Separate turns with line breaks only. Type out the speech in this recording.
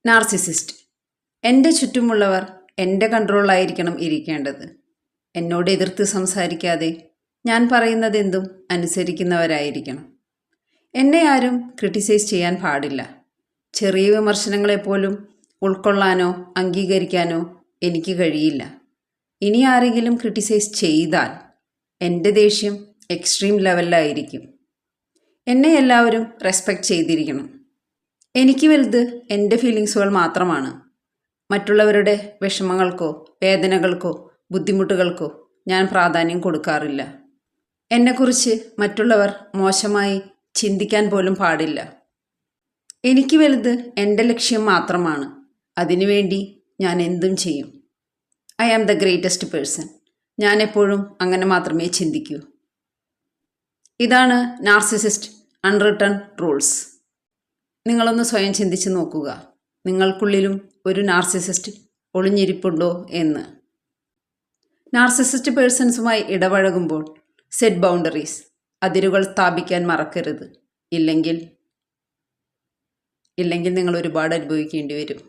Narcissist. എൻ്റെ ചുറ്റുമുള്ളവർ എൻ്റെ കൺട്രോളിലായിരിക്കണം ഇരിക്കേണ്ടത്. എന്നോട് എതിർത്ത് സംസാരിക്കാതെ ഞാൻ പറയുന്നതെന്തും അനുസരിക്കുന്നവരായിരിക്കണം. എന്നെ ആരും ക്രിട്ടിസൈസ് ചെയ്യാൻ പാടില്ല. ചെറിയ വിമർശനങ്ങളെപ്പോലും ഉൾക്കൊള്ളാനോ അംഗീകരിക്കാനോ എനിക്ക് കഴിയില്ല. ഇനി ആരെങ്കിലും ക്രിട്ടിസൈസ് ചെയ്താൽ എൻ്റെ ദേഷ്യം എക്സ്ട്രീം ലെവലിലായിരിക്കും. എന്നെ എല്ലാവരും റെസ്പെക്റ്റ് ചെയ്തിരിക്കണം. എനിക്ക് വലുത് എൻ്റെ ഫീലിങ്സുകൾ മാത്രമാണ്. മറ്റുള്ളവരുടെ വിഷമങ്ങൾക്കോ വേദനകൾക്കോ ബുദ്ധിമുട്ടുകൾക്കോ ഞാൻ പ്രാധാന്യം കൊടുക്കാറില്ല. എന്നെക്കുറിച്ച് മറ്റുള്ളവർ മോശമായി ചിന്തിക്കാൻ പോലും പാടില്ല. എനിക്ക് വലുത് എൻ്റെ ലക്ഷ്യം മാത്രമാണ്. അതിനുവേണ്ടി ഞാൻ എന്തും ചെയ്യും. I am the greatest person. ഞാൻ എപ്പോഴും അങ്ങനെ മാത്രമേ ചിന്തിക്കൂ. ഇതാണ് നാർസിസിസ്റ്റ് അൺറിട്ടൺ റൂൾസ്. നിങ്ങളൊന്ന് സ്വയം ചിന്തിച്ച് നോക്കുക. നിങ്ങൾക്കുള്ളിലും ഒരു നാർസിസിസ്റ്റ് ഒളിഞ്ഞിരിപ്പുണ്ടോ എന്ന്. നാർസിസിസ്റ്റ് പേഴ്സൺസുമായി ഇടപഴകുമ്പോൾ സെറ്റ് ബൗണ്ടറീസ്, അതിരുകൾ സ്ഥാപിക്കാൻ മറക്കരുത്. ഇല്ലെങ്കിൽ നിങ്ങൾ ഒരുപാട് അനുഭവിക്കേണ്ടി വരും.